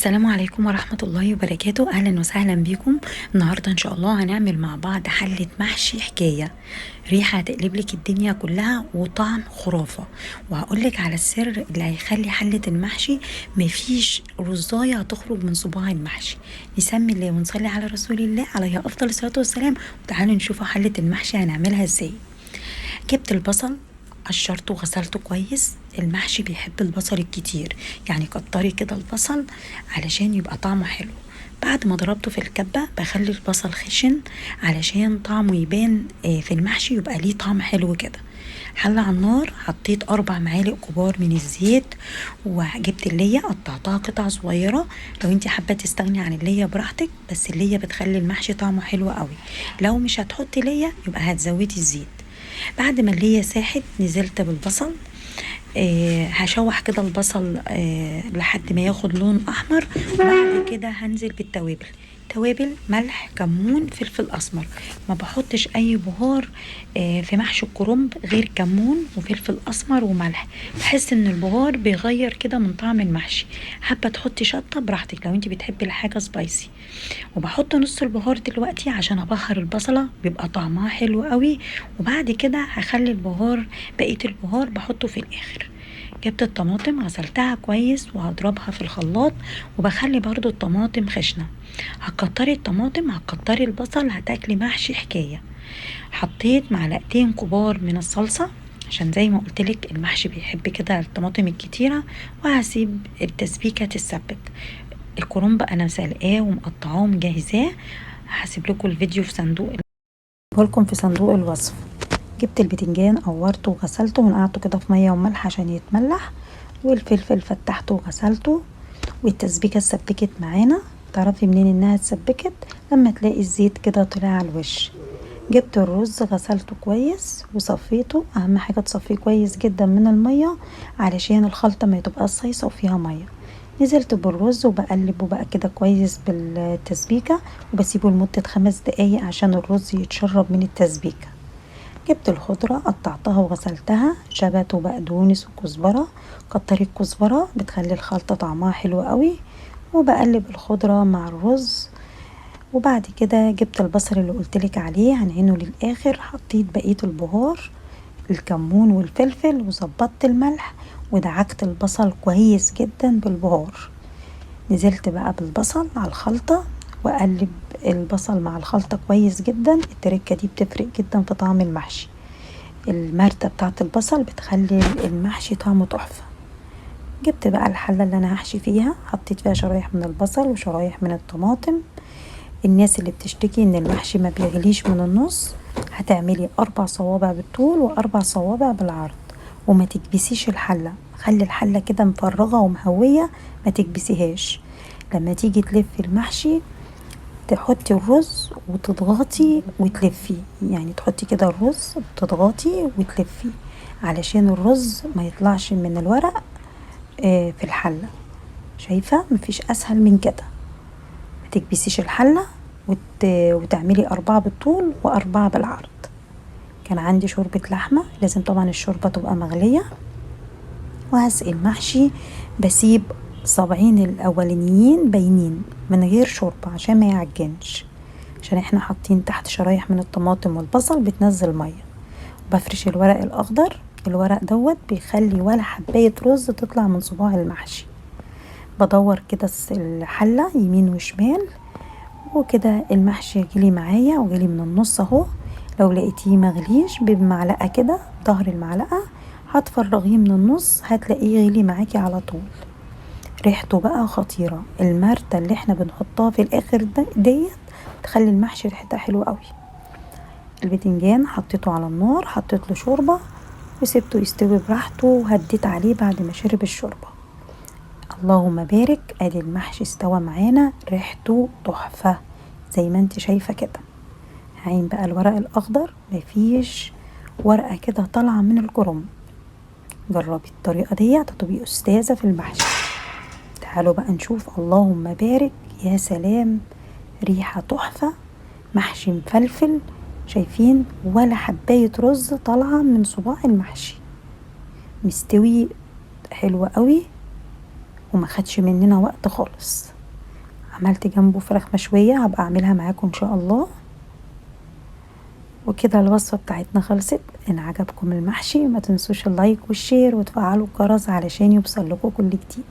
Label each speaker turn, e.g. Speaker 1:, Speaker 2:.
Speaker 1: السلام عليكم ورحمة الله وبركاته. أهلا وسهلا بكم. النهاردة إن شاء الله هنعمل مع بعض حلة محشي حكاية. ريحة هتقلب لك الدنيا كلها وطعم خرافة. وهقولك على السر اللي هيخلي حلة المحشي مفيش رزاية هتخرج من صباع المحشي. نسمي الله ونصلي على رسول الله عليه أفضل الصلاة والسلام. وتعالوا نشوف حلة المحشي هنعملها ازاي. جبت البصل، قشرته وغسلته كويس. المحشي بيحب البصل الكتير، يعني كتري كده البصل علشان يبقى طعمه حلو. بعد ما ضربته في الكبة بخلي البصل خشن علشان طعمه يبان في المحشي، يبقى ليه طعم حلو كده. حلة على النار، حطيت 4 معالق كبار من الزيت، وجبت اللية قطعتها قطع صغيرة. لو انت حابة تستغني عن اللية براحتك، بس اللية بتخلي المحشي طعمه حلو قوي. لو مش هتحطي لية يبقى هتزودي الزيت. بعد ما اللي هي ساحت نزلت بالبصل. هشوح كده البصل لحد ما ياخد لون احمر. وبعد كده هنزل بالتوابل، توابل ملح كمون فلفل اسمر. ما بحطش اي بهار في محشي الكرنب غير كمون وفلفل اسمر وملح. بحس ان البهار بيغير كده من طعم المحشي. حابه تحطي شطه براحتك لو انت بتحبي الحاجه سبايسي. وبحط نص البهار دلوقتي عشان ابهر البصله، بيبقى طعمها حلو قوي. وبعد كده هخلي البهار، بقيه البهار بحطه في الاخر. جبت الطماطم غسلتها كويس وهضربها في الخلاط. وبخلي برضو الطماطم خشنة. هتكتري الطماطم هتكتري البصل هتاكلي محشي حكاية. حطيت معلقتين كبار من الصلصة عشان زي ما قلتلك المحشي بيحب كده الطماطم الكتيرة. وهسيب التسبيكة تتسبك. الكرنب انا سلقاه ومقطعاه ومجهزاه. هسيب لكم الفيديو في صندوق الوصف. جبت البتنجان قورته وغسلته ونقعته كده في ميه وملح عشان يتملح. والفلفل فتحته وغسلته. والتسبيكه اتسبكت معانا. تعرفي منين انها اتسبكت؟ لما تلاقي الزيت كده طلع على الوش. جبت الرز غسلته كويس وصفيته، اهم حاجه تصفيه كويس جدا من الميه علشان الخلطه ما تبقى صيصه وفيها ميه. نزلت بالرز وبقلبه بقى كده كويس بالتسبيكه. وبسيبه لمده 5 دقايق عشان الرز يتشرب من التسبيكه. جبت الخضرة قطعتها وغسلتها، شبت وبقدونس وكزبرة. كتري الكزبرة بتخلي الخلطة طعمها حلو قوي. وبقلب الخضرة مع الرز. وبعد كده جبت البصل اللي قلتلك عليه هنعينه للآخر. حطيت بقية البهار، الكمون والفلفل، وظبطت الملح. ودعكت البصل كويس جدا بالبهار. نزلت بقى بالبصل على الخلطة وأقلب البصل مع الخلطة كويس جدا. التركة دي بتفرق جدا في طعم المحشي. المرتة بتاعت البصل بتخلي المحشي طعمه تحفة. جبت بقى الحلة اللي انا هحشي فيها، حطيت فيها شرايح من البصل وشرايح من الطماطم. الناس اللي بتشتكي ان المحشي ما بيغليش من النص، هتعملي 4 صوابع بالطول و4 صوابع بالعرض. وما تكبسيش الحلة، خلي الحلة كده مفرغة ومهوية، ما تكبسيهاش. لما تيجي تلفي المحشي تحطي الرز وتضغطي وتلفي، يعني تحطي كده الرز وتضغطي وتلفي علشان الرز ما يطلعش من الورق في الحلة. شايفة؟ مفيش اسهل من كده. ما تكبسيش الحلة وتعملي 4 بالطول و4 بالعرض. كان عندي شوربة لحمة، لازم طبعا الشوربة تبقى مغلية. وهسقي المحشي، بسيب صابعين الاولانيين باينين من غير شوربة عشان ما يعجنش، عشان احنا حاطين تحت شرايح من الطماطم والبصل بتنزل ميه. بفرش الورق الاخضر، الورق دوت بيخلي ولا حبايه رز تطلع من صباع المحشي. بدور كده الحله يمين وشمال، وكده المحشي يجيلي معايا وجيلي من النص اهو. لو لقيتيه مغليش بمعلقه كده، ظهر المعلقه هتفرغيه من النص هتلاقيه غلي معاكي على طول. ريحته بقى خطيرة. المرتة اللي احنا بنحطها في الاخر ديت تخلي المحشي ريحتها حلوة قوي. البتنجان حطيته على النار، حطيت له شوربة وسبته يستوي براحته، وهديت عليه بعد ما شرب الشوربة. اللهم بارك، ادي المحشي استوى معانا، ريحته تحفة زي ما انت شايفة كده. هعين بقى الورق الاخضر، مفيش ورقة كده طالعة من الكرنب. جربي الطريقة دي هتبقي استاذة في المحشي. تعالوا بقى نشوف. اللهم بارك، يا سلام، ريحة تحفة، محشي مفلفل. شايفين؟ ولا حباية رز طالعة من صباع المحشي، مستوي حلو قوي. وما خدش مننا وقت خالص. عملت جنبه فراخ مشوية هبقى اعملها معاكم ان شاء الله. وكده الوصفة بتاعتنا خلصت. ان عجبكم المحشي ما تنسوش اللايك والشير وتفعلوا الجرس علشان يوصل لكم كل جديد.